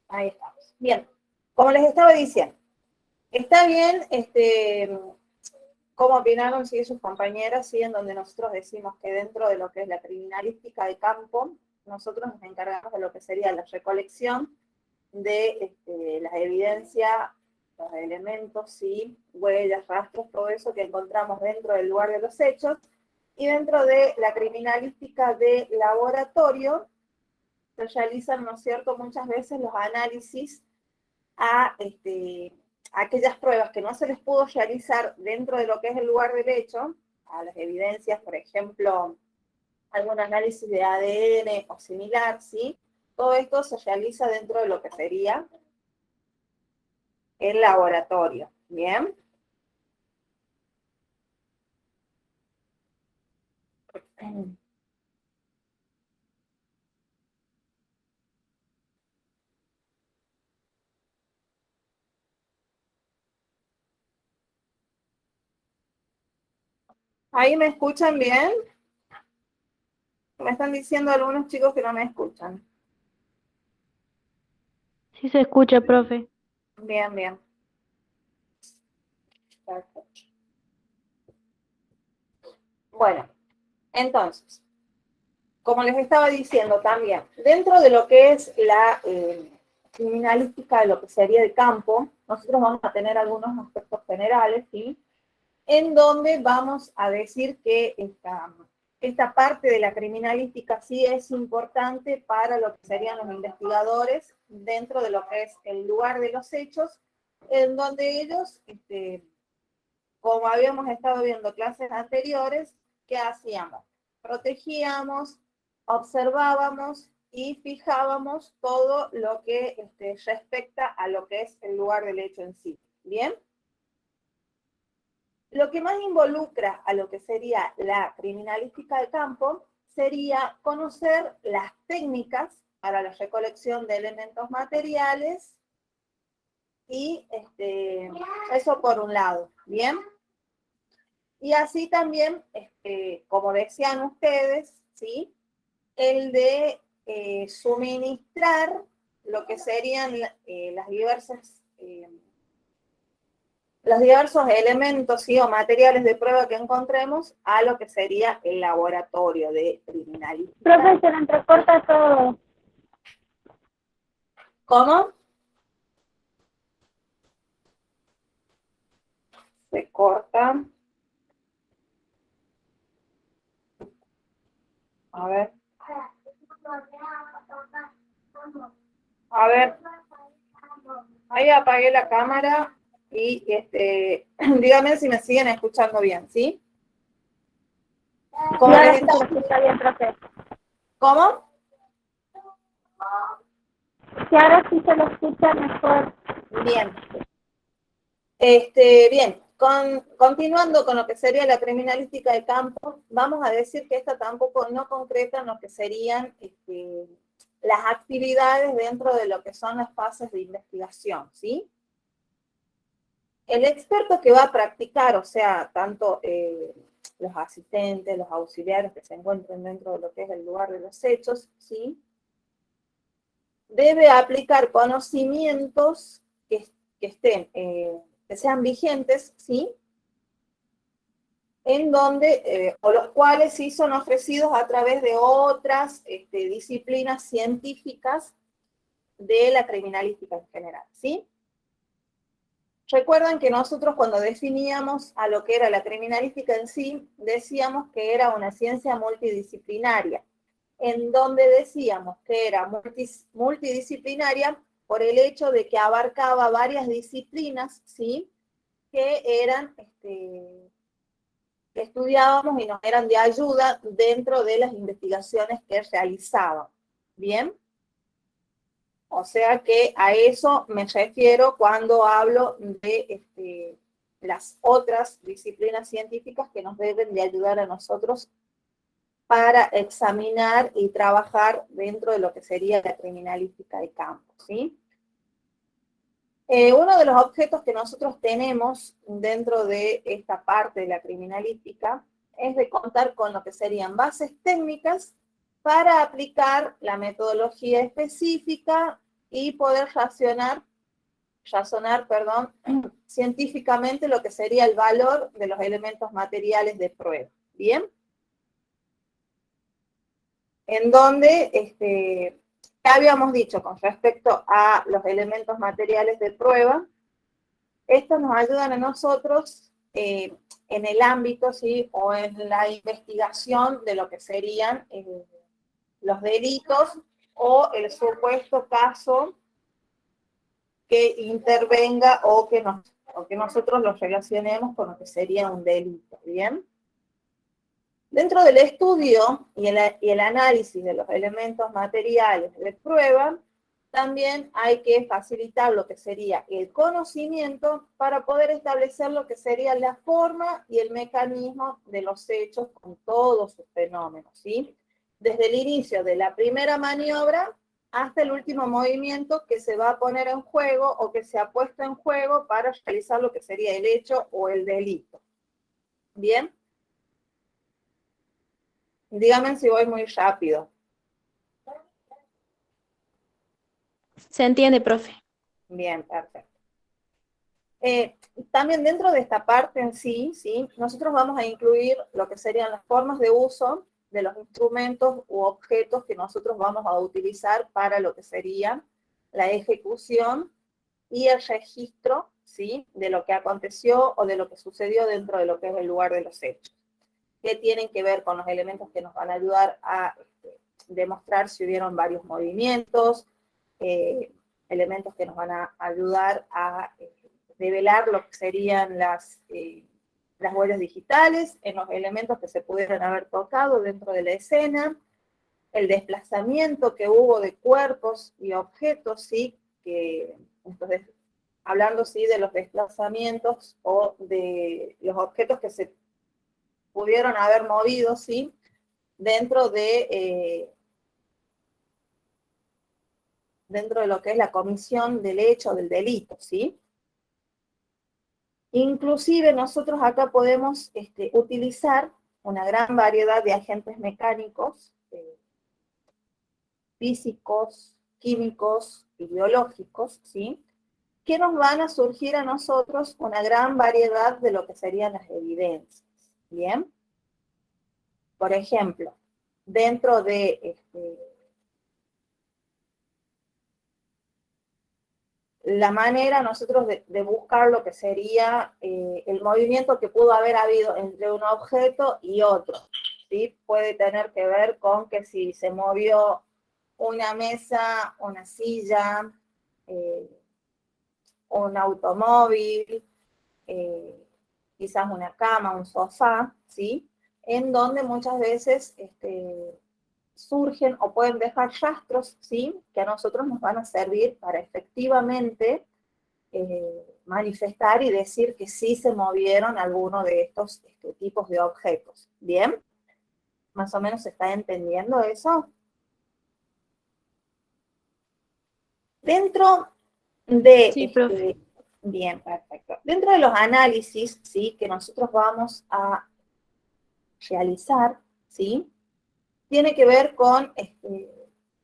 Ahí estamos. Bien, como les estaba diciendo, está bien, cómo opinaron sí, sus compañeras, sí, en donde nosotros decimos que dentro de lo que es la criminalística de campo, nosotros nos encargamos de lo que sería la recolección de las evidencias, los elementos, sí, huellas, rastros, todo eso que encontramos dentro del lugar de los hechos, y dentro de la criminalística de laboratorio, se realizan, ¿no es cierto?, muchas veces los análisis a aquellas pruebas que no se les pudo realizar dentro de lo que es el lugar del hecho, a las evidencias, por ejemplo, algún análisis de ADN o similar, ¿sí? Todo esto se realiza dentro de lo que sería el laboratorio, ¿bien? ¿Ahí me escuchan bien? Me están diciendo algunos chicos que no me escuchan. Sí se escucha, profe. Bien, bien. Perfecto. Bueno, entonces, como les estaba diciendo también, dentro de lo que es la criminalística de lo que sería el campo, nosotros vamos a tener algunos aspectos generales, ¿sí? En donde vamos a decir que esta parte de la criminalística sí es importante para lo que serían los investigadores dentro de lo que es el lugar de los hechos, en donde ellos, como habíamos estado viendo clases anteriores, ¿qué hacíamos? Protegíamos, observábamos y fijábamos todo lo que respecta a lo que es el lugar del hecho en sí. ¿Bien? Lo que más involucra a lo que sería la criminalística de campo sería conocer las técnicas para la recolección de elementos materiales y eso por un lado, ¿bien? Y así también, como decían ustedes, ¿sí? El de suministrar lo que serían los diversos elementos, ¿sí?, o materiales de prueba que encontremos a lo que sería el laboratorio de criminalística. Profe, se le entrecorta todo. ¿Cómo? Se corta. A ver. A ver. Ahí apagué la cámara y díganme si me siguen escuchando bien, ¿sí? Como Claro les que se estaba... lo escucha bien, profe. ¿Cómo? Si ahora sí se lo escucha mejor. Bien. Bien, continuando con lo que sería la criminalística de campo, vamos a decir que esta tampoco no concreta en lo que serían las actividades dentro de lo que son las fases de investigación, ¿sí? El experto que va a practicar, o sea, tanto los asistentes, los auxiliares que se encuentren dentro de lo que es el lugar de los hechos, ¿sí?, debe aplicar conocimientos que sean vigentes, ¿sí?, en donde, o los cuales sí son ofrecidos a través de otras disciplinas científicas de la criminalística en general, ¿sí? Recuerdan que nosotros cuando definíamos a lo que era la criminalística en sí, decíamos que era una ciencia multidisciplinaria, en donde decíamos que era multidisciplinaria por el hecho de que abarcaba varias disciplinas, ¿sí?, que eran que estudiábamos y nos eran de ayuda dentro de las investigaciones que realizaban. ¿Bien? O sea que a eso me refiero cuando hablo de las otras disciplinas científicas que nos deben de ayudar a nosotros para examinar y trabajar dentro de lo que sería la criminalística de campo, ¿sí? Uno de los objetos que nosotros tenemos dentro de esta parte de la criminalística es de contar con lo que serían bases técnicas para aplicar la metodología específica y poder razonar, científicamente lo que sería el valor de los elementos materiales de prueba. ¿Bien? En donde, ¿qué habíamos dicho con respecto a los elementos materiales de prueba? Estos nos ayudan a nosotros en el ámbito, ¿sí? O en la investigación de lo que serían los delitos o el supuesto caso que intervenga o que nosotros los relacionemos con lo que sería un delito, ¿bien? Dentro del estudio y el análisis de los elementos materiales de prueba, también hay que facilitar lo que sería el conocimiento para poder establecer lo que sería la forma y el mecanismo de los hechos con todos sus fenómenos, ¿sí? Desde el inicio de la primera maniobra hasta el último movimiento que se va a poner en juego o que se ha puesto en juego para realizar lo que sería el hecho o el delito. ¿Bien? Díganme si voy muy rápido. Se entiende, profe. Bien, perfecto. También dentro de esta parte en sí, nosotros vamos a incluir lo que serían las formas de uso de los instrumentos u objetos que nosotros vamos a utilizar para lo que sería la ejecución y el registro, ¿sí? De lo que aconteció o de lo que sucedió dentro de lo que es el lugar de los hechos, que tienen que ver con los elementos que nos van a ayudar a demostrar si hubieron varios movimientos, elementos que nos van a ayudar a develar lo que serían las huellas digitales en los elementos que se pudieran haber tocado dentro de la escena, el desplazamiento que hubo de cuerpos y objetos, ¿sí? Entonces, hablando, ¿sí? De los desplazamientos o de los objetos que se pudieron haber movido, ¿sí? Dentro de lo que es la comisión del hecho, del delito, ¿sí? Inclusive nosotros acá podemos utilizar una gran variedad de agentes mecánicos, físicos, químicos y biológicos, ¿sí? Que nos van a surgir a nosotros una gran variedad de lo que serían las evidencias, ¿bien? Por ejemplo, dentro de la manera nosotros de buscar lo que sería el movimiento que pudo haber habido entre un objeto y otro, ¿sí? Puede tener que ver con que si se movió una mesa, una silla, un automóvil, quizás una cama, un sofá, ¿sí? En donde muchas veces surgen o pueden dejar rastros, ¿sí? Que a nosotros nos van a servir para efectivamente manifestar y decir que sí se movieron alguno de estos tipos de objetos. ¿Bien? ¿Más o menos se está entendiendo eso? Dentro de... Sí, profe. Bien, perfecto. Dentro de los análisis, ¿sí? Que nosotros vamos a realizar, ¿sí? Tiene que ver con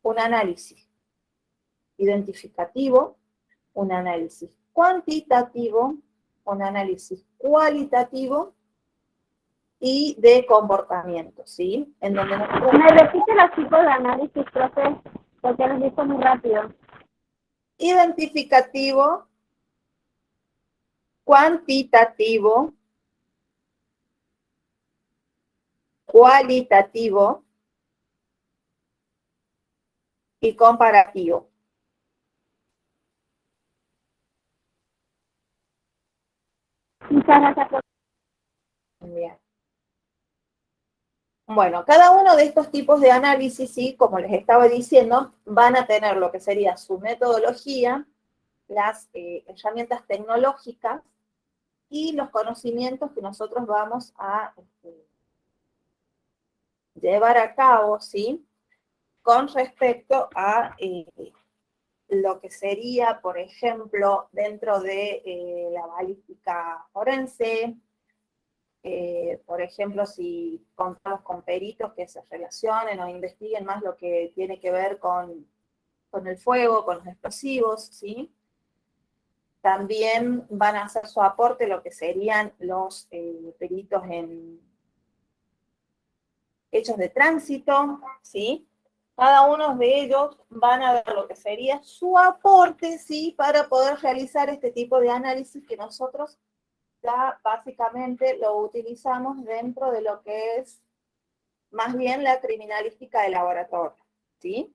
un análisis identificativo, un análisis cuantitativo, un análisis cualitativo y de comportamiento, ¿sí? En donde nosotros... ¿Me repite los tipos de análisis, profe? Porque los dijo muy rápido. Identificativo, cuantitativo, cualitativo y comparativo. Muchas gracias, profe. Bien. Bueno, cada uno de estos tipos de análisis, ¿sí? Como les estaba diciendo, van a tener lo que sería su metodología, las herramientas tecnológicas y los conocimientos que nosotros vamos a llevar a cabo, ¿sí? Con respecto a lo que sería, por ejemplo, dentro de la balística forense, Por ejemplo, si contamos con peritos que se relacionen o investiguen más lo que tiene que ver con el fuego, con los explosivos, ¿sí? También van a hacer su aporte lo que serían los peritos en hechos de tránsito, ¿sí? Cada uno de ellos van a dar lo que sería su aporte, ¿sí? Para poder realizar este tipo de análisis que nosotros ya básicamente lo utilizamos dentro de lo que es más bien la criminalística de laboratorio, ¿sí?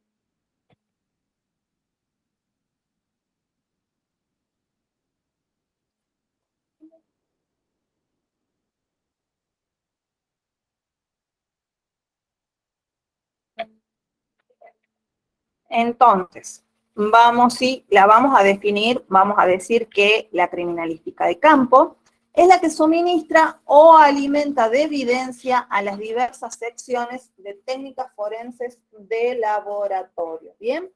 Entonces, la vamos a definir, vamos a decir que la criminalística de campo es la que suministra o alimenta de evidencia a las diversas secciones de técnicas forenses de laboratorio. ¿Bien?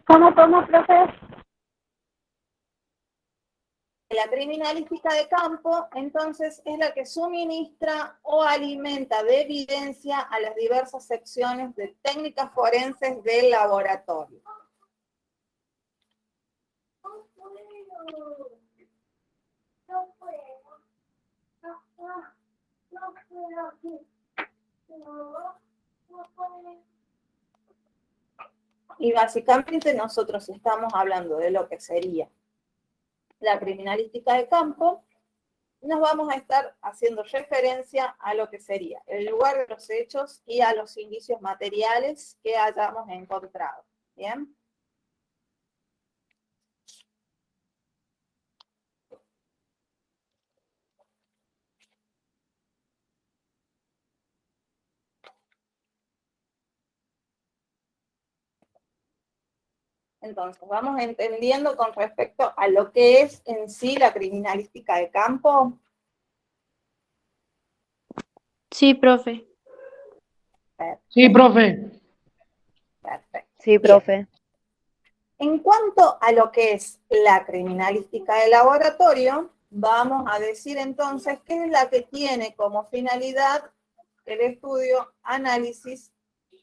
¿Cómo, profe? La criminalística de campo, entonces, es la que suministra o alimenta de evidencia a las diversas secciones de técnicas forenses del laboratorio. Y básicamente nosotros estamos hablando de lo que sería la criminalística de campo, nos vamos a estar haciendo referencia a lo que sería el lugar de los hechos y a los indicios materiales que hayamos encontrado. ¿Bien? Entonces, vamos entendiendo con respecto a lo que es en sí la criminalística de campo. Sí, profe. Perfecto. Sí, profe. Perfecto. Sí, profe. En cuanto a lo que es la criminalística de laboratorio, vamos a decir entonces que es la que tiene como finalidad el estudio, análisis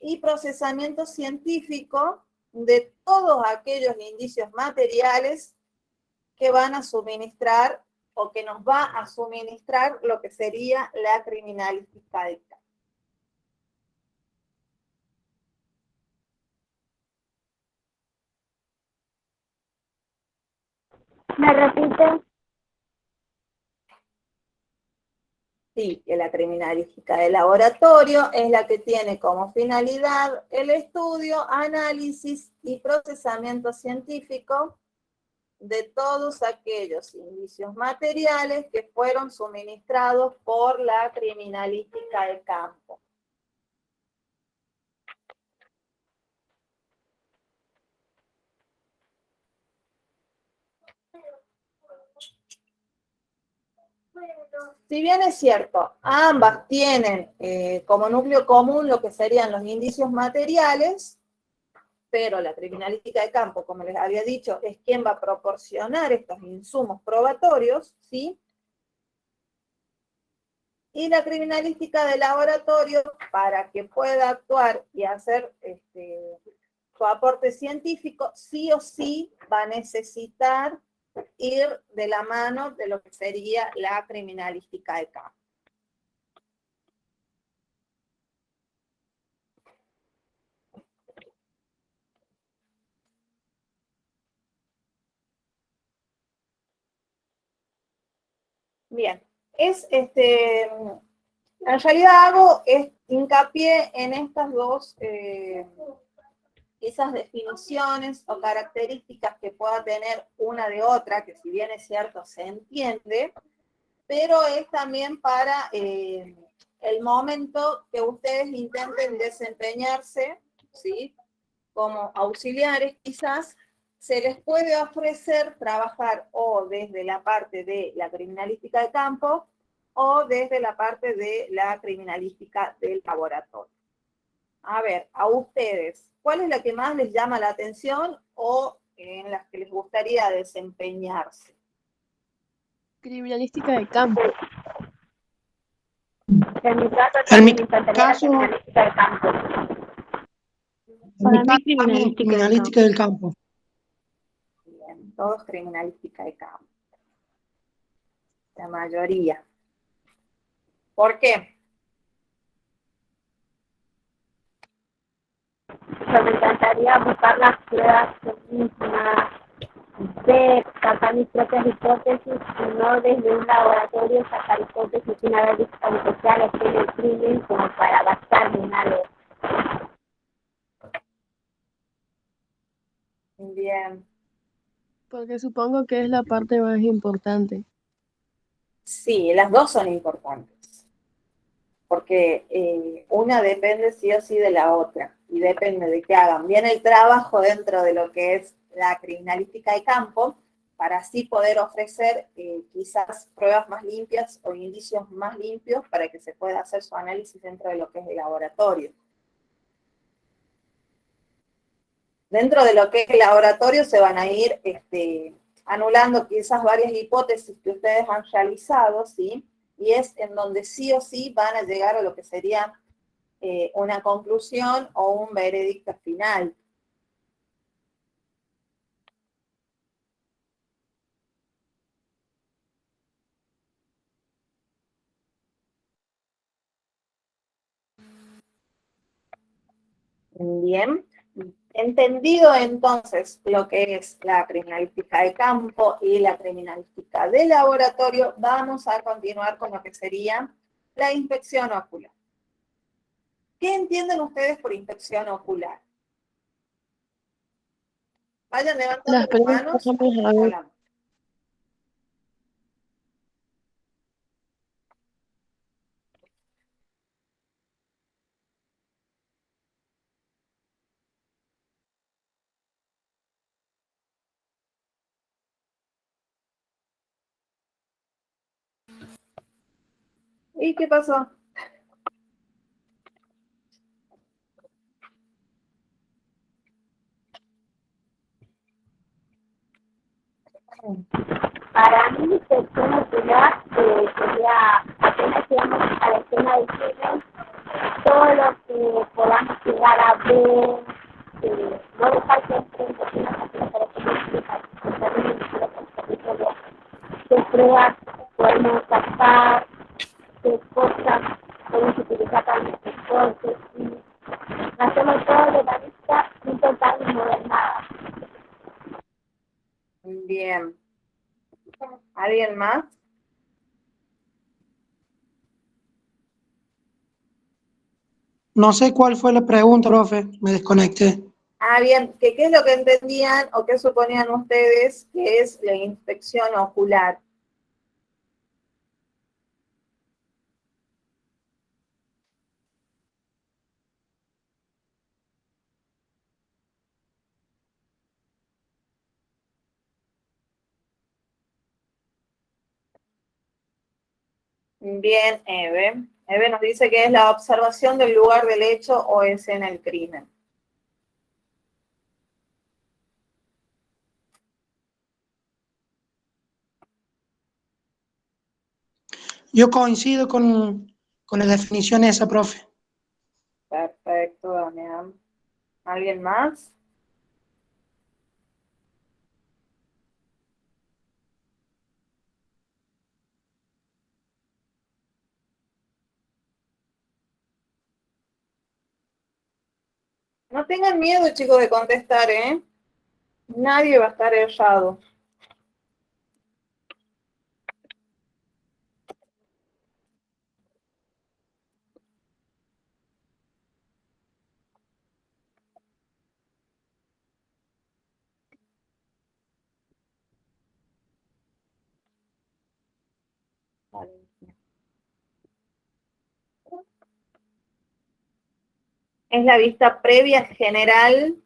y procesamiento científico de todos aquellos indicios materiales que van a suministrar o que nos va a suministrar lo que sería la criminalística de campo. ¿Me repite? Sí, que la criminalística de laboratorio es la que tiene como finalidad el estudio, análisis y procesamiento científico de todos aquellos indicios materiales que fueron suministrados por la criminalística de campo. Si bien es cierto, ambas tienen como núcleo común lo que serían los indicios materiales, pero la criminalística de campo, como les había dicho, es quien va a proporcionar estos insumos probatorios, ¿sí? Y la criminalística de laboratorio, para que pueda actuar y hacer su aporte científico, sí o sí va a necesitar ir de la mano de lo que sería la criminalística de campo. Bien, en realidad hago hincapié en estas dos esas definiciones o características que pueda tener una de otra, que si bien es cierto se entiende, pero es también para el momento que ustedes intenten desempeñarse, ¿sí? Como auxiliares, quizás se les puede ofrecer trabajar o desde la parte de la criminalística de campo o desde la parte de la criminalística del laboratorio. A ver, a ustedes, ¿cuál es la que más les llama la atención o en las que les gustaría desempeñarse? Criminalística de campo. En mi caso En también mi me encantaría la caso, criminalística de campo. en Para mi mí, caso también criminalística del criminalística del campo. Bien, todos criminalística de campo. La mayoría. ¿Por qué? Pero me encantaría buscar las pruebas mismas, ver, sacar mis propias hipótesis y no desde un laboratorio sacar hipótesis sin haber visto especiales en el crimen como para basarme en algo. Bien. Porque supongo que es la parte más importante. Sí, las dos son importantes, porque una depende sí o sí de la otra, y depende de que hagan bien el trabajo dentro de lo que es la criminalística de campo, para así poder ofrecer quizás pruebas más limpias o indicios más limpios para que se pueda hacer su análisis dentro de lo que es el laboratorio. Dentro de lo que es el laboratorio se van a ir anulando quizás varias hipótesis que ustedes han realizado, ¿sí? Y es en donde sí o sí van a llegar a lo que sería una conclusión o un veredicto final. Bien. Entendido entonces lo que es la criminalística de campo y la criminalística de laboratorio, vamos a continuar con lo que sería la inspección ocular. ¿Qué entienden ustedes por inspección ocular? Vayan levantando Las las preguntas manos. vamos a ver. Hablamos. ¿Y qué pasó? Para mí, inspección ocular sería apenas llegamos a la escena del crimen, todo lo que podamos llegar a ver, no dejar que entre en personas así para que no explican, qué pruebas podemos sacar, qué cosas podemos utilizar para nuestros cortes, y hacemos todo de la vista sin tocar ni mover nada. Bien. ¿Alguien más? No sé cuál fue la pregunta, profe, me desconecté. Ah, bien. ¿Qué es lo que entendían o qué suponían ustedes que es la inspección ocular? Bien, Eve. Eve nos dice que es la observación del lugar del hecho o escena del crimen. Yo coincido con la definición esa, profe. Perfecto, Damián. ¿Alguien más? No tengan miedo, chicos, de contestar, ¿eh? Nadie va a estar errado. Es la vista previa general.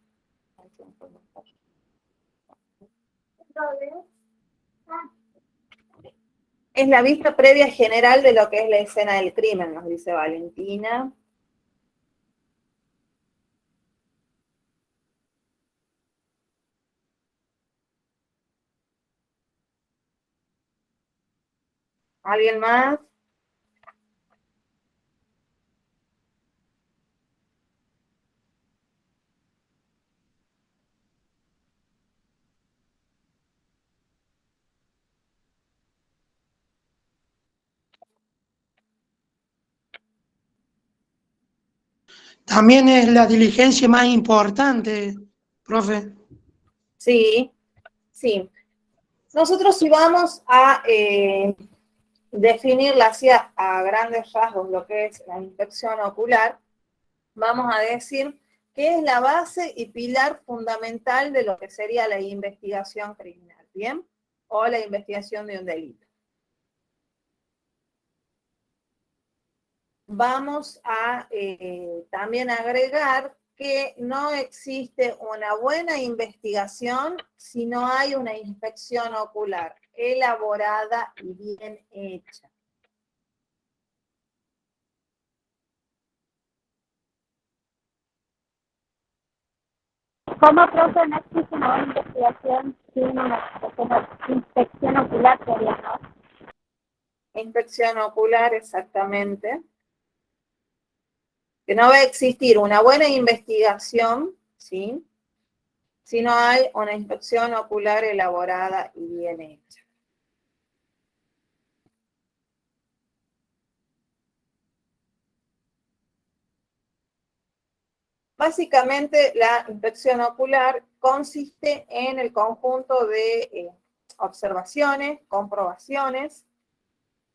Es la vista previa general de lo que es la escena del crimen, nos dice Valentina. ¿Alguien más? También es la diligencia más importante, profe. Sí, sí. Nosotros si vamos a definirla así a grandes rasgos, lo que es la inspección ocular, vamos a decir que es la base y pilar fundamental de lo que sería la investigación criminal, ¿bien? O la investigación de un delito. Vamos a también agregar que no existe una buena investigación si no hay una inspección ocular elaborada y bien hecha. ¿Cómo, profe, no existe una buena investigación sin una inspección ocular sería, no? Inspección ocular, exactamente. Que no va a existir una buena investigación, ¿sí? Si no hay una inspección ocular elaborada y bien hecha. Básicamente, la inspección ocular consiste en el conjunto de observaciones, comprobaciones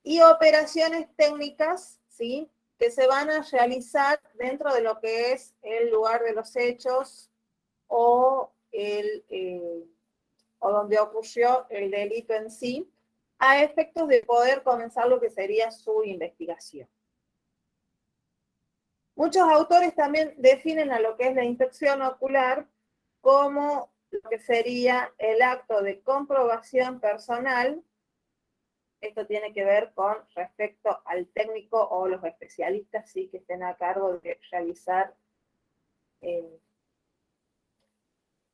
y operaciones técnicas, ¿sí? Que se van a realizar dentro de lo que es el lugar de los hechos o donde ocurrió el delito en sí, a efectos de poder comenzar lo que sería su investigación. Muchos autores también definen a lo que es la inspección ocular como lo que sería el acto de comprobación personal. Esto tiene que ver con respecto al técnico o los especialistas, sí, que estén a cargo de realizar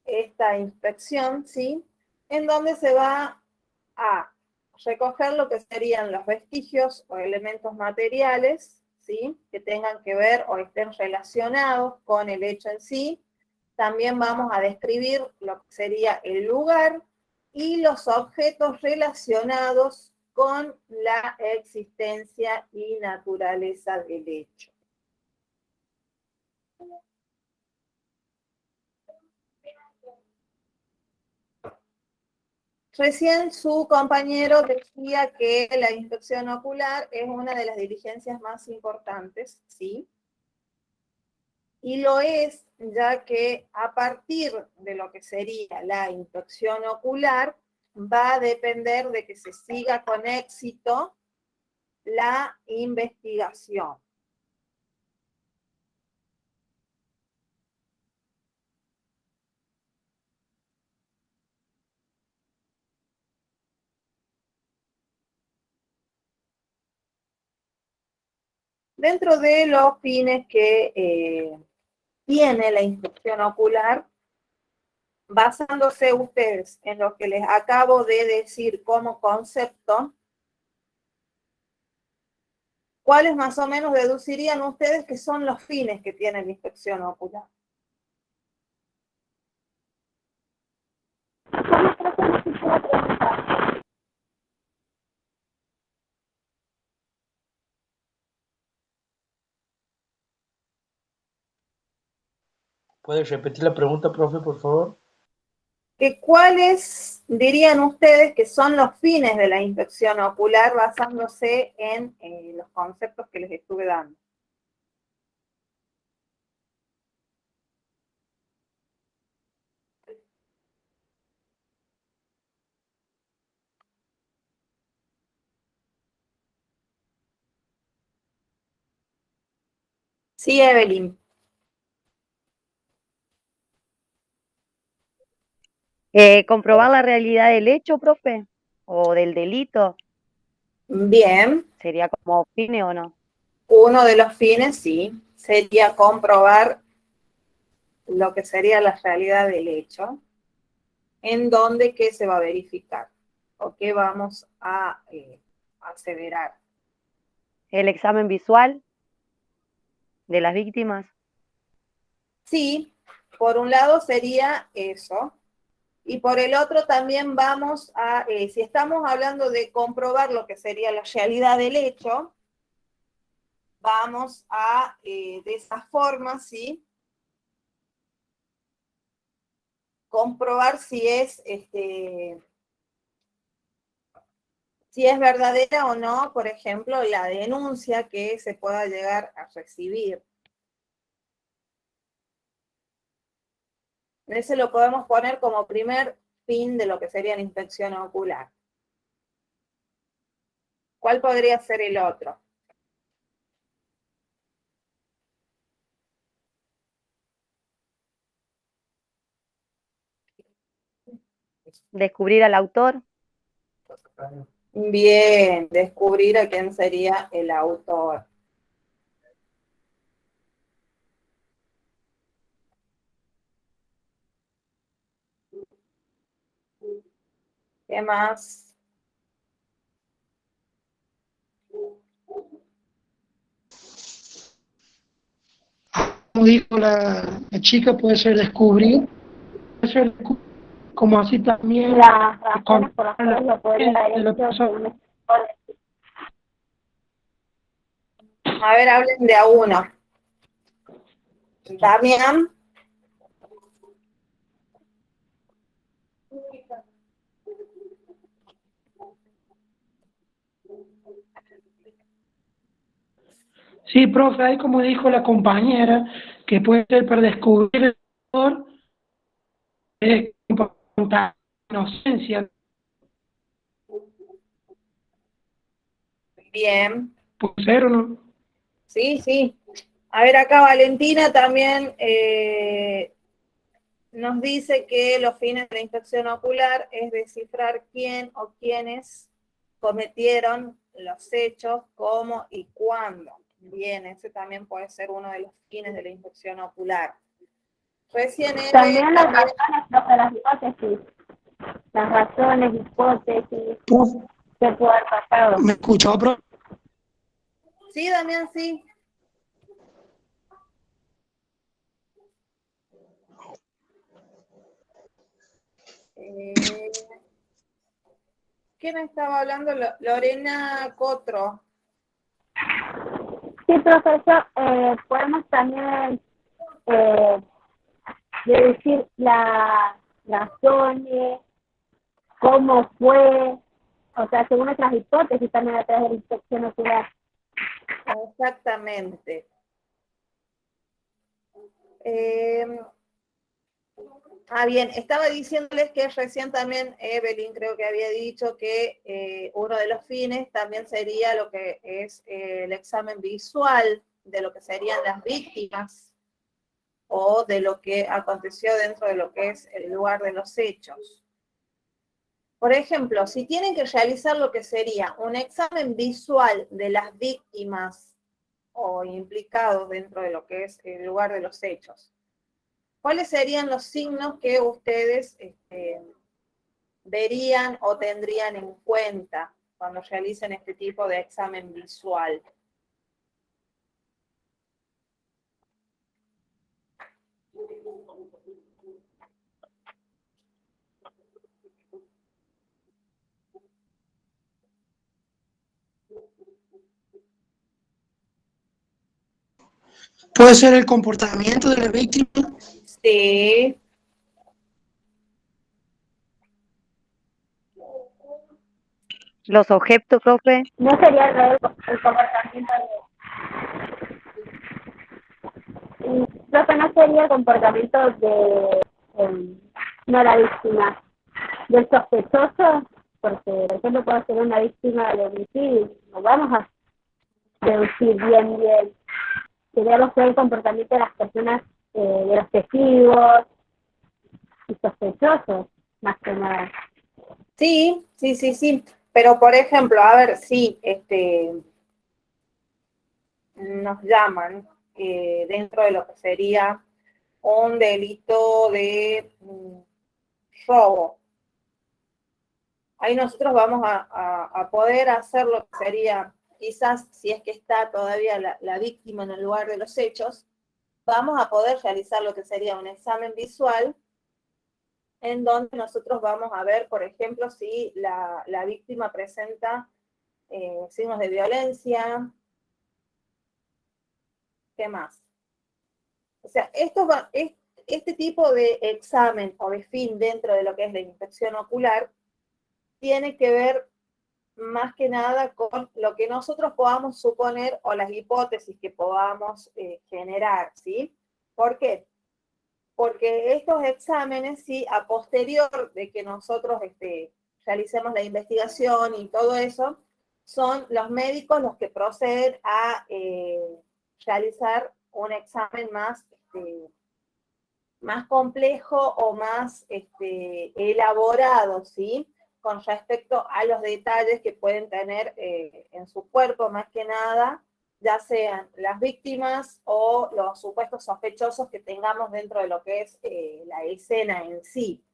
esta inspección, ¿sí? En donde se va a recoger lo que serían los vestigios o elementos materiales, ¿sí? Que tengan que ver o estén relacionados con el hecho en sí. También vamos a describir lo que sería el lugar y los objetos relacionados con la existencia y naturaleza del hecho. Recién su compañero decía que la inspección ocular es una de las diligencias más importantes, ¿sí? Y lo es, ya que a partir de lo que sería la inspección ocular, va a depender de que se siga con éxito la investigación. Dentro de los fines que tiene la inspección ocular, basándose ustedes en lo que les acabo de decir como concepto, ¿cuáles más o menos deducirían ustedes que son los fines que tiene la inspección ocular? ¿Cómo, profe, no existe la pregunta? ¿Puede repetir la pregunta, profe, por favor? ¿Cuáles dirían ustedes que son los fines de la inspección ocular basándose en los conceptos que les estuve dando? Sí, Evelyn. Comprobar la realidad del hecho, profe, o del delito, Bien. sería como fine o no. Uno de los fines, sí, sería comprobar lo que sería la realidad del hecho, en donde qué se va a verificar o qué vamos a aseverar. ¿El examen visual de las víctimas? Sí, por un lado sería eso. Y por el otro también vamos a, si estamos hablando de comprobar lo que sería la realidad del hecho, vamos a, de esa forma, ¿sí? Comprobar si es, si es verdadera o no, por ejemplo, la denuncia que se pueda llegar a recibir. Ese lo podemos poner como primer fin de lo que sería la inspección ocular. ¿Cuál podría ser el otro? ¿Descubrir al autor? Bien, descubrir a quién sería el autor. ¿Qué más? Como dijo la chica, puede ser descubrir, puede ser como así también Las razones por las con cuales lo podría haber de lo hecho que pasó. según este A ver, hablen de a uno. Damián. Sí, profe, ahí como dijo la compañera, que puede ser para descubrir el autor, con inocencia, Bien. puede ser o no. Sí, sí. A ver, acá Valentina también nos dice que los fines de la inspección ocular es descifrar quién o quiénes cometieron los hechos, cómo y cuándo. Bien, ese también puede ser uno de los fines de la inspección ocular. Recién también las también, razones, profe, las hipótesis. Las razones, hipótesis, Profe, qué puede haber pasado. ¿me escuchó, profe? sí, Damián, sí. ¿Quién estaba hablando? Lorena Cotro. Sí, profesor, podemos también deducir las razones, cómo fue, o sea, según nuestras hipótesis también a través de la inspección ocular. Exactamente. Bien, estaba diciéndoles que recién también Evelyn creo que había dicho que uno de los fines también sería lo que es el examen visual de lo que serían las víctimas o de lo que aconteció dentro de lo que es el lugar de los hechos. Por ejemplo, si tienen que realizar lo que sería un examen visual de las víctimas o implicados dentro de lo que es el lugar de los hechos, ¿cuáles serían los signos que ustedes verían o tendrían en cuenta cuando realicen este tipo de examen visual? Puede ser el comportamiento de la víctima, Sí, ¿Los objetos, profe? No sería el comportamiento creo que no sería el comportamiento de no la víctima, del sospechoso, porque por ejemplo puede ser una víctima de homicidio, no vamos a deducir bien. Sería el comportamiento de las personas, de los testigos y sospechosos, más que nada. sí. Pero, por ejemplo, a ver si nos llaman dentro de lo que sería un delito de robo. Ahí nosotros vamos a poder hacer lo que sería, quizás si es que está todavía la víctima en el lugar de los hechos, vamos a poder realizar lo que sería un examen visual en donde nosotros vamos a ver, por ejemplo, si la víctima presenta signos de violencia, ¿qué más? O sea, este tipo de examen o de fin dentro de lo que es la inspección ocular tiene que ver más que nada con lo que nosotros podamos suponer o las hipótesis que podamos generar, ¿sí? ¿Por qué? Porque estos exámenes, sí, a posterior de que nosotros realicemos la investigación y todo eso, son los médicos los que proceden a realizar un examen más complejo o más elaborado, ¿sí? Con respecto a los detalles que pueden tener en su cuerpo, más que nada, ya sean las víctimas o los supuestos sospechosos que tengamos dentro de lo que es la escena en sí.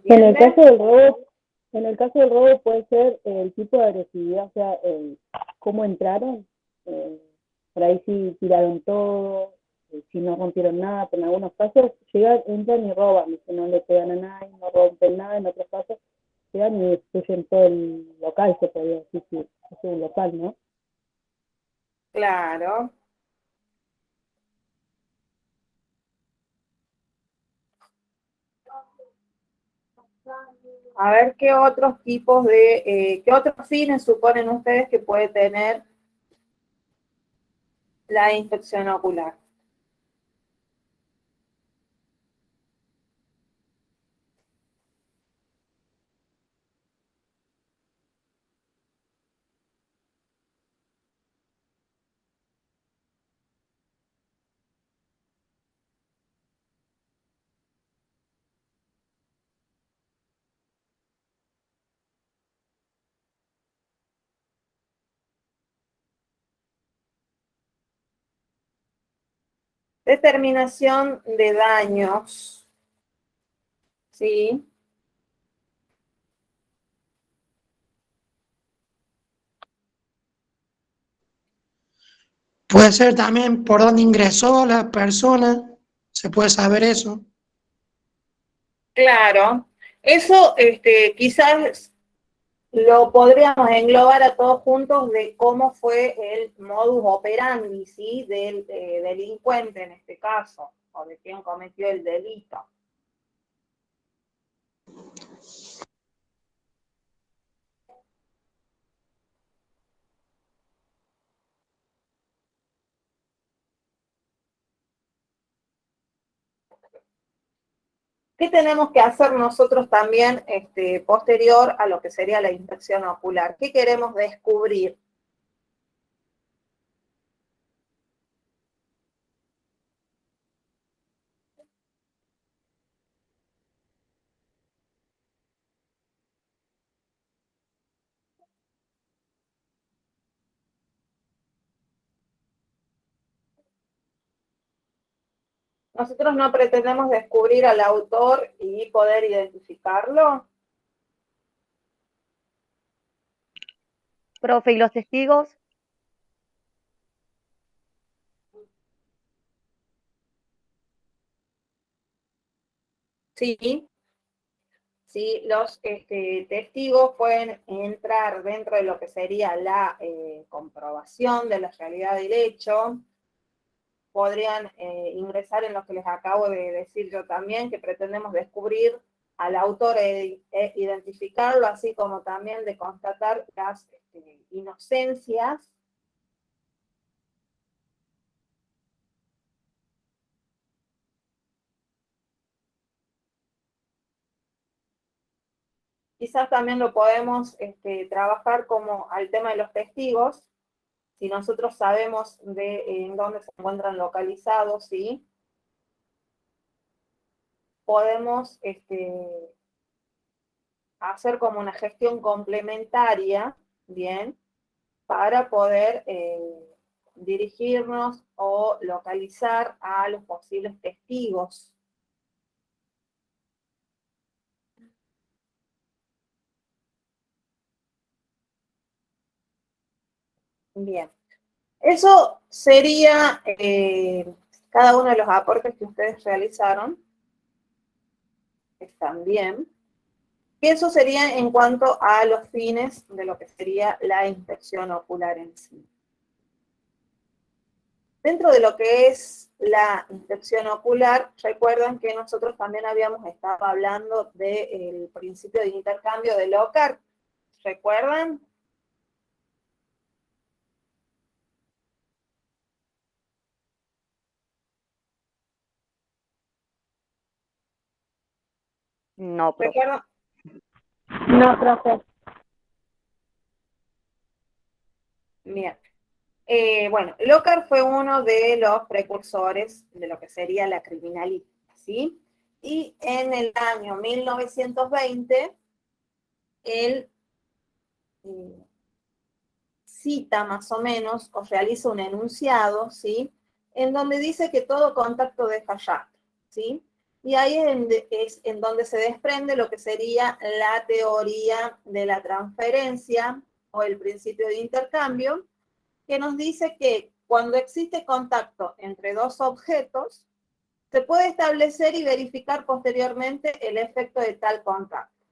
En el caso ¿Entiendes? del robo, en el caso del robo puede ser el tipo de agresividad, o sea, cómo entraron, eh, por ahí si tiraron todo, si no rompieron nada, pero en algunos casos llegan, entran y roban, y si no le pegan a nadie, no rompen nada, en otros casos llegan y destruyen todo el local, se podría decir, si es un local, ¿no? Claro. A ver qué otros tipos qué otros fines suponen ustedes que puede tener la infección ocular. Determinación de daños, ¿sí? Puede ser también por dónde ingresó la persona, se puede saber eso. Claro. Eso quizás lo podríamos englobar a todos juntos de cómo fue el modus operandi, ¿sí? Del delincuente en este caso, o de quien cometió el delito. ¿Qué tenemos que hacer nosotros también posterior a lo que sería la inspección ocular? ¿Qué queremos descubrir? Nosotros no pretendemos descubrir al autor y poder identificarlo. Profe, ¿y los testigos? Sí, sí, los testigos pueden entrar dentro de lo que sería la comprobación de la realidad del hecho, podrían ingresar en lo que les acabo de decir yo también, que pretendemos descubrir al autor e identificarlo, así como también de constatar las inocencias. Quizás también lo podemos trabajar como al tema de los testigos, si nosotros sabemos en dónde se encuentran localizados, ¿sí? Podemos hacer como una gestión complementaria, bien, para poder dirigirnos o localizar a los posibles testigos. Bien, eso sería cada uno de los aportes que ustedes realizaron. Están bien. Eso sería en cuanto a los fines de lo que sería la inspección ocular en sí. Dentro de lo que es la inspección ocular, recuerdan que nosotros también habíamos estado hablando del principio de intercambio de Lockhart. ¿Recuerdan? No, profe. ¿Recuerdan? No, profe. Bien. Bueno, Lockhart fue uno de los precursores de lo que sería la criminalística, ¿sí? Y en el año 1920, él cita más o menos, o realiza un enunciado, ¿sí? En donde dice que todo contacto deja rastro, ¿sí? Y ahí es en donde se desprende lo que sería la teoría de la transferencia o el principio de intercambio, que nos dice que cuando existe contacto entre dos objetos, se puede establecer y verificar posteriormente el efecto de tal contacto.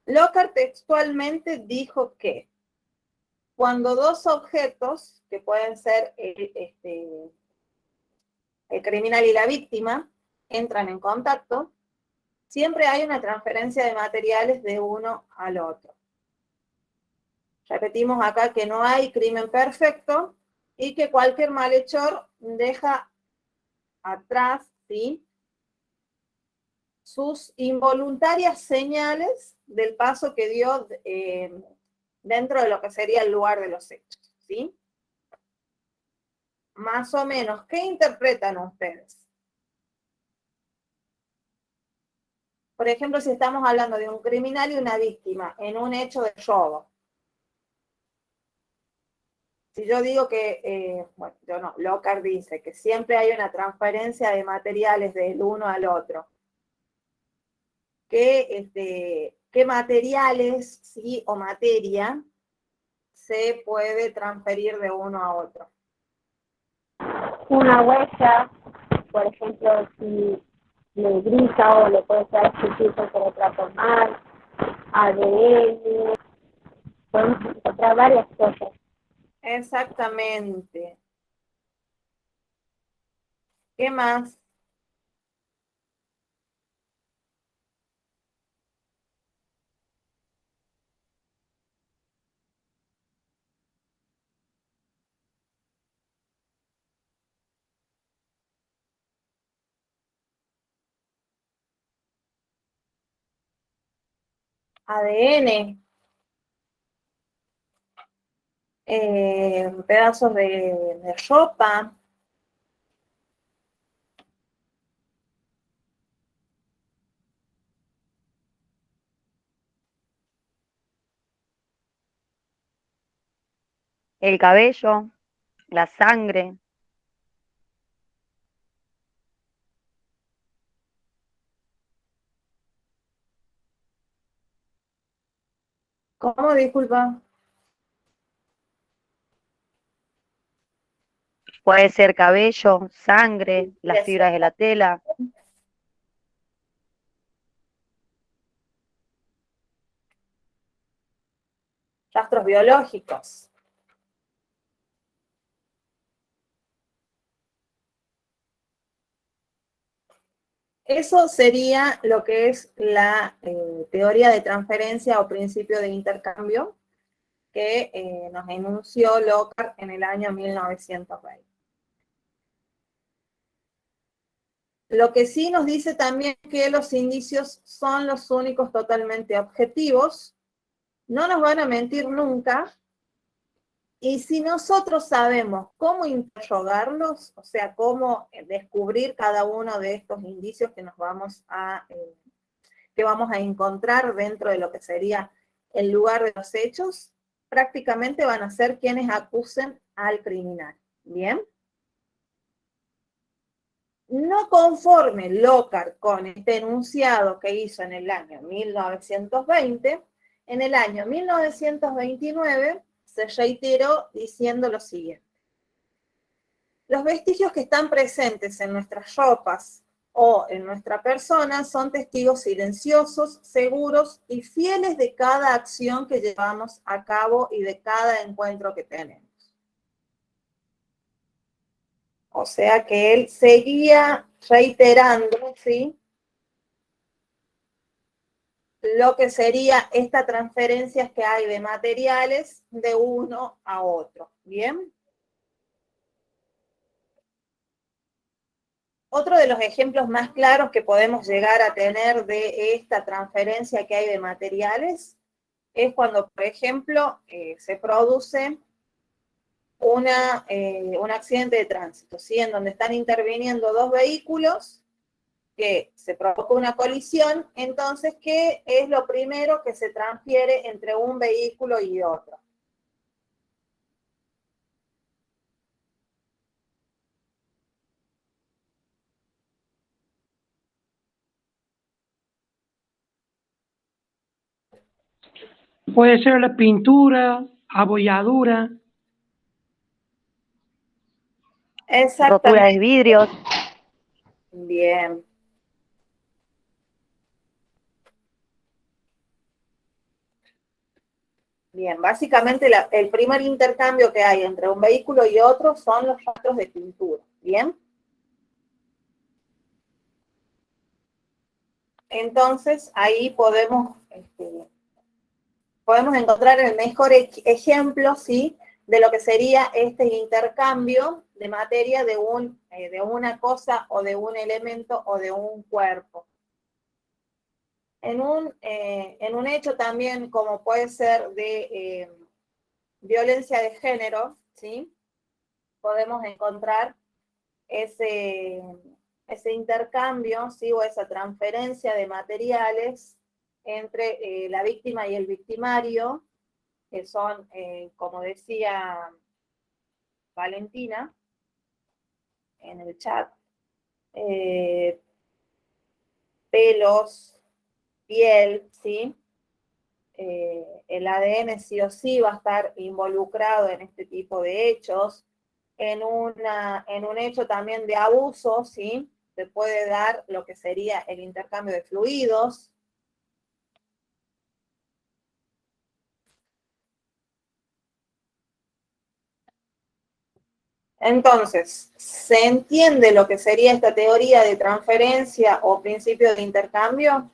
Lockhart textualmente dijo que cuando dos objetos, que pueden ser el criminal y la víctima, entran en contacto, siempre hay una transferencia de materiales de uno al otro. Repetimos acá que no hay crimen perfecto y que cualquier malhechor deja atrás, ¿sí?, sus involuntarias señales del paso que dio dentro de lo que sería el lugar de los hechos, ¿sí? Más o menos, ¿qué interpretan ustedes? Por ejemplo, si estamos hablando de un criminal y una víctima en un hecho de robo. Si yo digo que, bueno, yo no, Lockhart dice que siempre hay una transferencia de materiales del uno al otro. ¿Qué materiales, sí, o materia se puede transferir de uno a otro? Una huella, por ejemplo, si le grita o le puede quedar chiquito que le trato mal, ADN, podemos encontrar varias cosas. Exactamente. ¿Qué más? ADN, pedazos de ropa. El cabello, la sangre. ¿Cómo? Disculpa. Puede ser cabello, sangre, las fibras de la tela. Rastros biológicos. Eso sería lo que es la teoría de transferencia o principio de intercambio que nos enunció Lockhart en el año 1920. Lo que sí nos dice también que los indicios son los únicos totalmente objetivos, no nos van a mentir nunca, y si nosotros sabemos cómo interrogarlos, o sea, cómo descubrir cada uno de estos indicios que nos vamos a que vamos a encontrar dentro de lo que sería el lugar de los hechos, prácticamente van a ser quienes acusen al criminal. ¿Bien? No conforme Lockhart con este enunciado que hizo en el año 1920, en el año 1929 se reiteró diciendo lo siguiente. Los vestigios que están presentes en nuestras ropas o en nuestra persona son testigos silenciosos, seguros y fieles de cada acción que llevamos a cabo y de cada encuentro que tenemos. O sea que él seguía reiterando, ¿sí?, lo que sería esta transferencia que hay de materiales de uno a otro. ¿Bien? Otro de los ejemplos más claros que podemos llegar a tener de esta transferencia que hay de materiales es cuando, por ejemplo, se produce un accidente de tránsito, ¿sí?, en donde están interviniendo dos vehículos, que se provoca una colisión. Entonces, ¿qué es lo primero que se transfiere entre un vehículo y otro? Puede ser la pintura, abolladura. Exactamente. Rotura de vidrios. Bien. Bien, básicamente el primer intercambio que hay entre un vehículo y otro son los rastros de pintura. Bien. Entonces, ahí podemos encontrar el mejor ejemplo, ¿sí?, de lo que sería este intercambio de materia de una cosa o de un elemento o de un cuerpo. En un hecho también como puede ser de violencia de género, ¿sí?, podemos encontrar ese intercambio, ¿sí?, o esa transferencia de materiales entre la víctima y el victimario, que son, como decía Valentina en el chat, pelos, piel, ¿sí? El ADN sí o sí va a estar involucrado en este tipo de hechos. En un hecho también de abuso, ¿sí?, se puede dar lo que sería el intercambio de fluidos. Entonces, ¿se entiende lo que sería esta teoría de transferencia o principio de intercambio?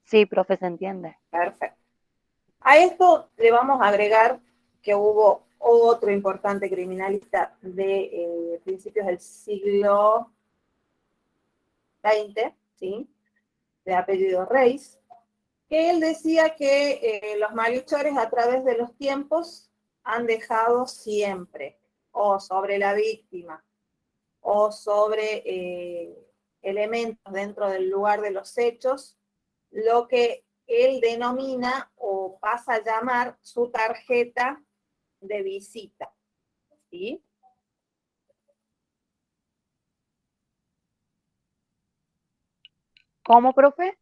Sí, profe, se entiende. Perfecto. A esto le vamos a agregar que hubo otro importante criminalista de principios del siglo XX, ¿sí?, de apellido Reis, que él decía que los malhechores a través de los tiempos han dejado siempre, o sobre la víctima, o sobre elementos dentro del lugar de los hechos, lo que él denomina o pasa a llamar su tarjeta de visita, ¿sí? ¿Cómo, profe?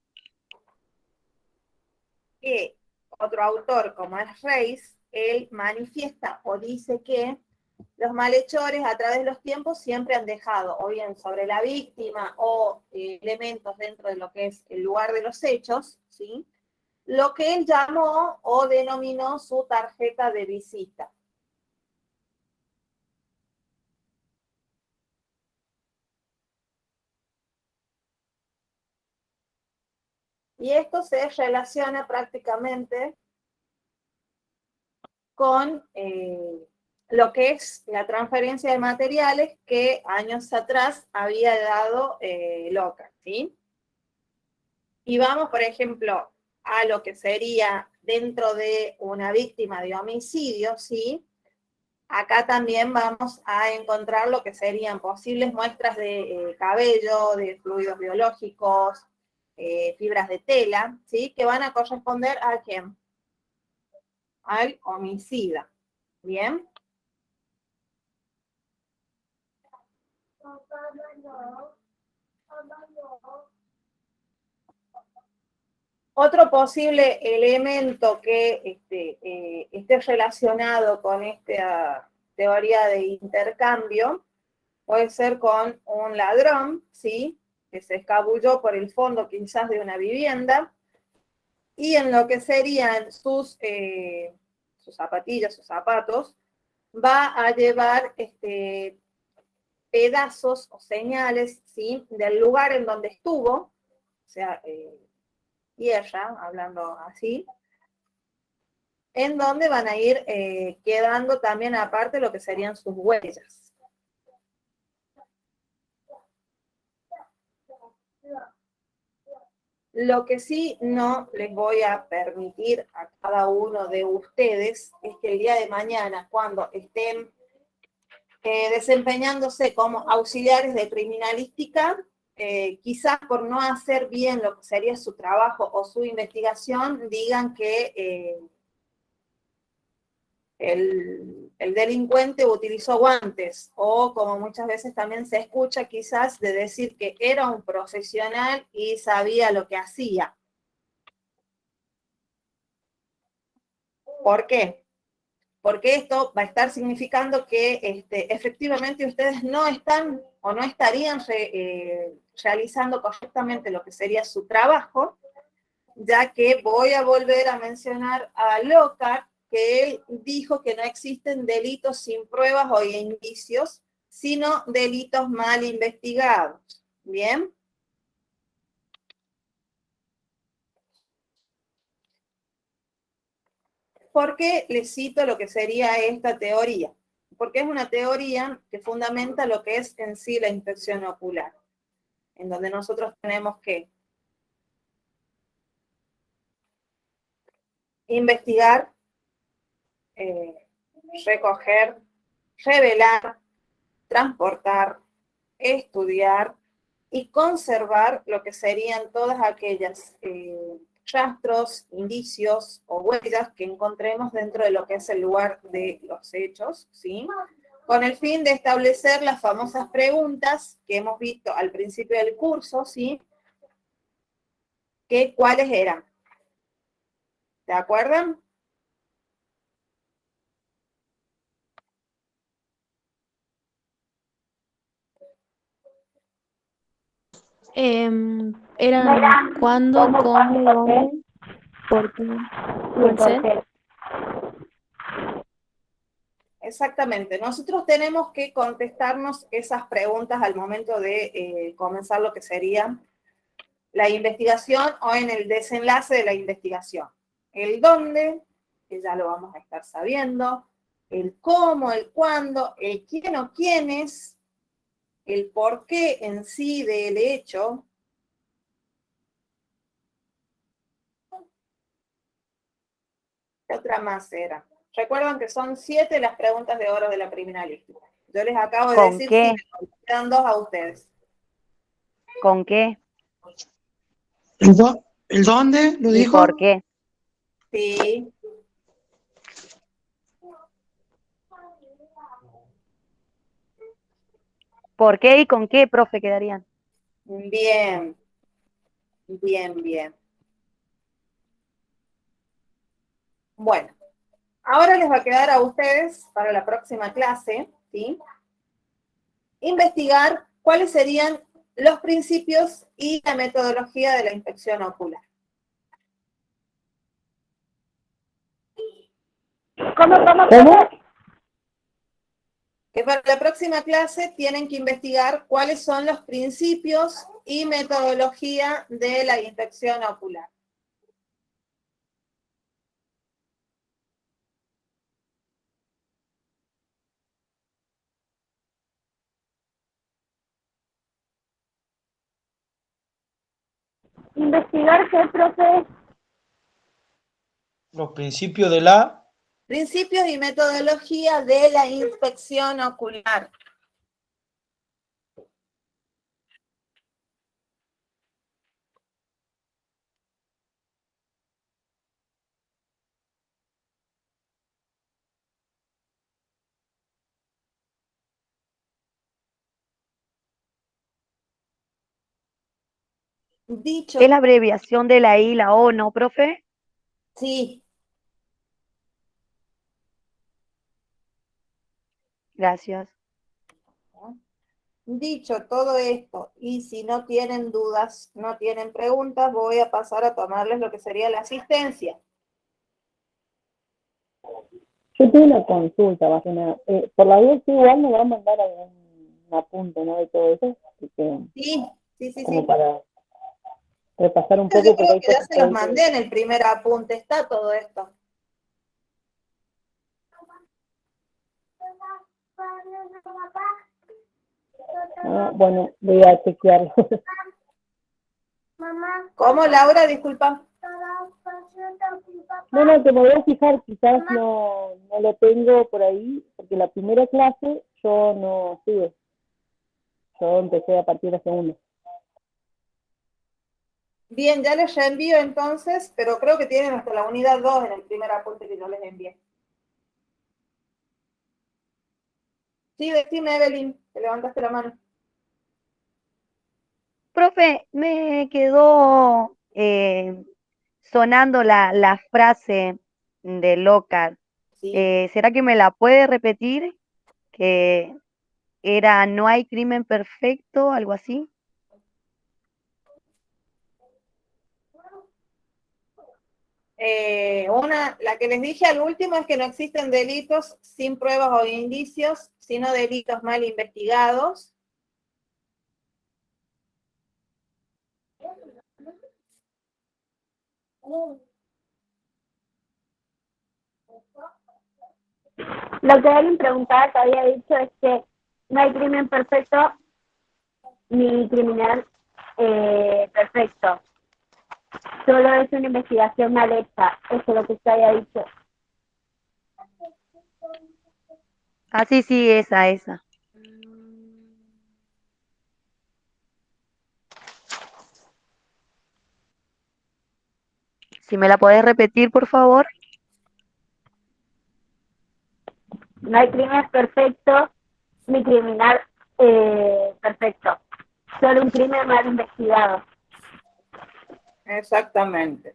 Que otro autor, como es Reis, él manifiesta o dice que los malhechores a través de los tiempos siempre han dejado, o bien sobre la víctima o elementos dentro de lo que es el lugar de los hechos, ¿sí?, lo que él llamó o denominó su tarjeta de visita. Y esto se relaciona prácticamente con lo que es la transferencia de materiales que años atrás había dado Lockhart, ¿sí? Y vamos, por ejemplo, a lo que sería dentro de una víctima de homicidio, ¿sí? Acá también vamos a encontrar lo que serían posibles muestras de cabello, de fluidos biológicos, fibras de tela, ¿sí? Que van a corresponder a ¿quién? Al homicida. ¿Bien? Otro posible elemento que esté relacionado con esta teoría de intercambio puede ser con un ladrón, ¿sí? Que se escabulló por el fondo quizás de una vivienda, y en lo que serían sus zapatillas, sus zapatos, va a llevar pedazos o señales, ¿sí? Del lugar en donde estuvo, o sea, tierra, hablando así, en donde van a ir quedando también aparte lo que serían sus huellas. Lo que sí no les voy a permitir a cada uno de ustedes es que el día de mañana, cuando estén desempeñándose como auxiliares de criminalística, quizás por no hacer bien lo que sería su trabajo o su investigación, digan que el delincuente utilizó guantes, o como muchas veces también se escucha quizás de decir que era un profesional y sabía lo que hacía. ¿Por qué? Porque esto va a estar significando que efectivamente ustedes no están o no estarían realizando correctamente lo que sería su trabajo, ya que voy a volver a mencionar a Lockhart, que él dijo que no existen delitos sin pruebas o indicios, sino delitos mal investigados. ¿Bien? ¿Por qué les cito lo que sería esta teoría? Porque es una teoría que fundamenta lo que es en sí la inspección ocular, en donde nosotros tenemos que investigar, recoger, revelar, transportar, estudiar y conservar lo que serían todas aquellas rastros, indicios o huellas que encontremos dentro de lo que es el lugar de los hechos, ¿sí? Con el fin de establecer las famosas preguntas que hemos visto al principio del curso, ¿sí? ¿Cuáles eran? ¿Se acuerdan? Eran cuándo, cómo, dónde, por qué, por qué. Exactamente. Nosotros tenemos que contestarnos esas preguntas al momento de comenzar lo que sería la investigación o en el desenlace de la investigación. El dónde, que ya lo vamos a estar sabiendo, el cómo, el cuándo, el quién o quiénes, el por qué en sí del hecho. ¿Qué otra más era? Recuerdan que son 7 las preguntas de oro de la criminalística. Yo les acabo de ¿Con decir qué? si me quedan 2 a ustedes. ¿Con qué? ¿El dónde? ¿Lo ¿Y dijo? por qué? Sí. ¿Por qué y con qué, profe, quedarían? Bien. Bien, bien. Bueno, ahora les va a quedar a ustedes para la próxima clase, ¿sí? Investigar cuáles serían los principios y la metodología de la inspección ocular. ¿Cómo? Que para la próxima clase tienen que investigar cuáles son los principios y metodología de la inspección ocular. ¿Investigar qué, profe? Los principios de la... Principios y metodología de la inspección ocular. Dicho, Es la abreviación de la I y la O, ¿no, profe? sí, Gracias. dicho todo esto, y si no tienen dudas, no tienen preguntas, voy a pasar a tomarles lo que sería la asistencia. Yo tengo una consulta, más que nada. Por la duda, sí, igual me va a mandar algún apunte, ¿no? De todo eso, así que, Sí, sí, sí, como sí. para repasar un Yo poco, porque creo hay que ya cosas se por los ahí que... mandé en el primer apunte, está todo esto. Ah, bueno, voy a chequearlo. ¿Cómo, Laura? Disculpa. Bueno, que me voy a fijar, quizás no lo tengo por ahí, porque la primera clase yo no estuve. Yo empecé a partir de la segunda. Bien, ya les reenvío entonces, pero creo que tienen hasta la unidad 2 en el primer apunte que yo les envié. Sí, decime, Evelyn, que levantaste la mano. Profe, me quedó sonando la frase de Lockhart. Sí. ¿Será que me la puede repetir? Que era no hay crimen perfecto, algo así. La que les dije al último es que no existen delitos sin pruebas o indicios, sino delitos mal investigados. Lo que alguien preguntaba que había dicho es que no hay crimen perfecto ni criminal perfecto. Solo es una investigación mal hecha. Eso es lo que usted había dicho. Ah, sí, sí, esa. Si me la podés repetir, por favor. No hay crimen perfecto ni criminal perfecto. Solo un crimen mal investigado. Exactamente.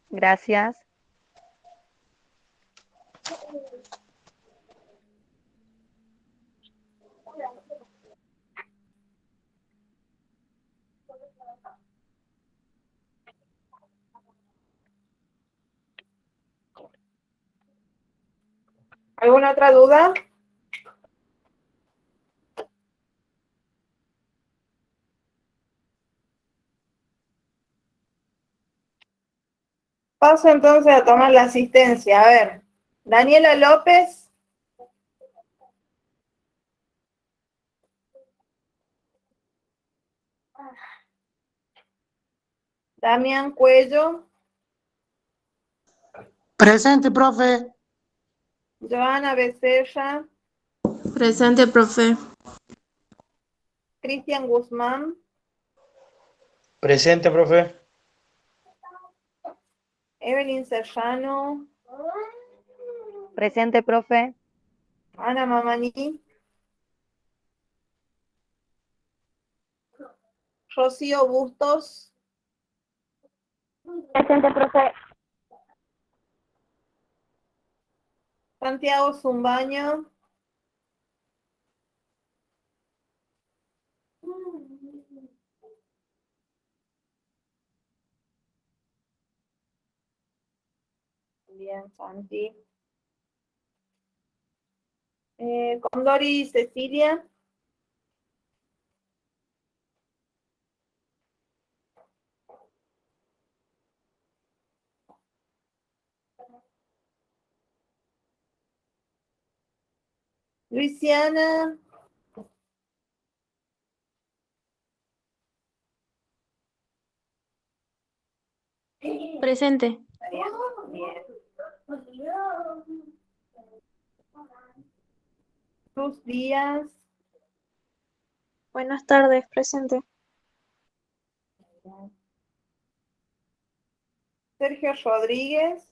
Gracias. ¿Alguna otra duda? Paso entonces a tomar la asistencia. A ver, Daniela López. Damián Cuello. Presente, profe. Joana Becerra. Presente, profe. Cristian Guzmán. Presente, profe. Evelyn Serrano. Presente, profe. Ana Mamani. Rocío Bustos. Presente, profe. Santiago Zumbaño. Bien, Santi. Condori Cecilia. Luisiana. Presente. Bien. Luz Díaz. Buenas tardes, presente. Sergio Rodríguez.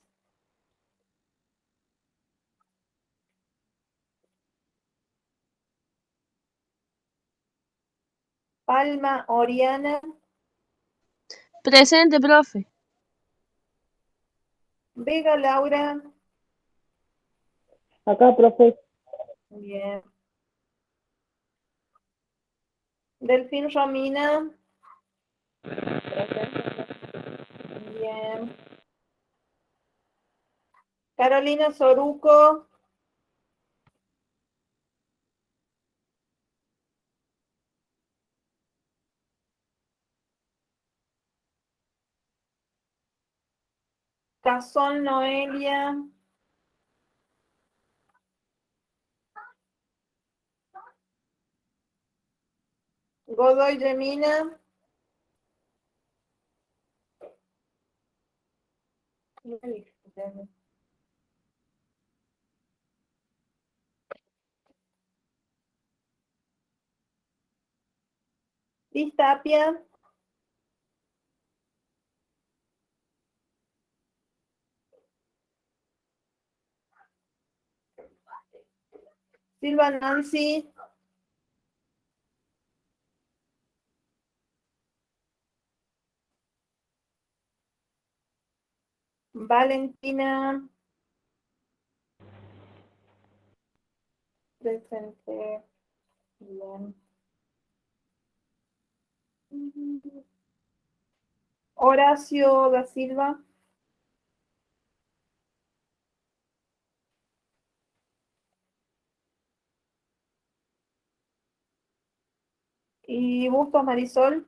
Palma Oriana. Presente, profe. Vega Laura. Acá, profe. Bien. Delfín Romina. Bien. Carolina Soruco. Cazón Noelia. Godoy Gemina. Liz Tapia. Silva Nancy. Valentina. Presente. Bien. Horacio da Silva. Y Bustos Marisol.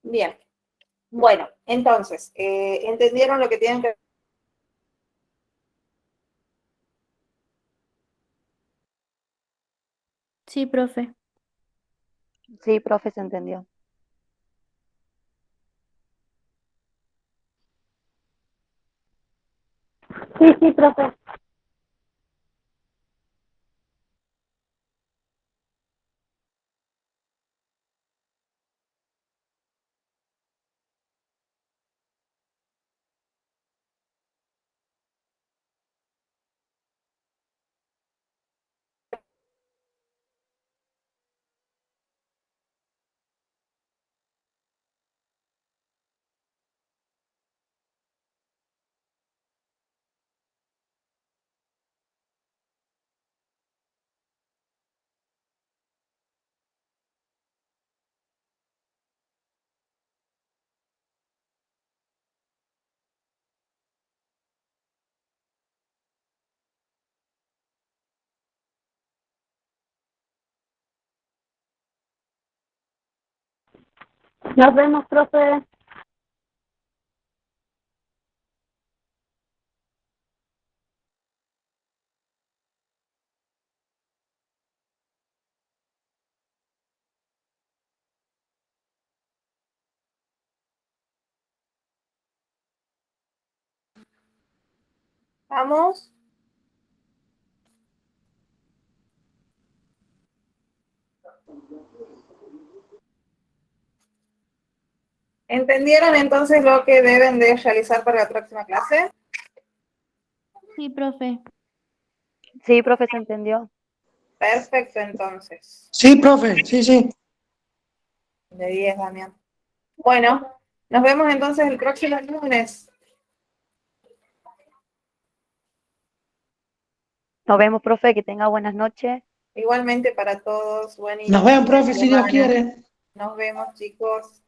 Bien. Bueno, entonces, ¿entendieron lo que tienen que... Sí, profe. Sí, profe, se entendió. Sí, sí, profe. Nos vemos, profe. ¿Vamos? ¿Entendieron entonces lo que deben de realizar para la próxima clase? Sí, profe. Sí, profe, se entendió. Perfecto, entonces. Sí, profe, sí, sí. De 10, Damián. Bueno, nos vemos entonces el próximo lunes. Nos vemos, profe, que tenga buenas noches. Igualmente para todos. Buen Nos inicio vemos, de profe, si Dios semana. quiere. Nos vemos, chicos.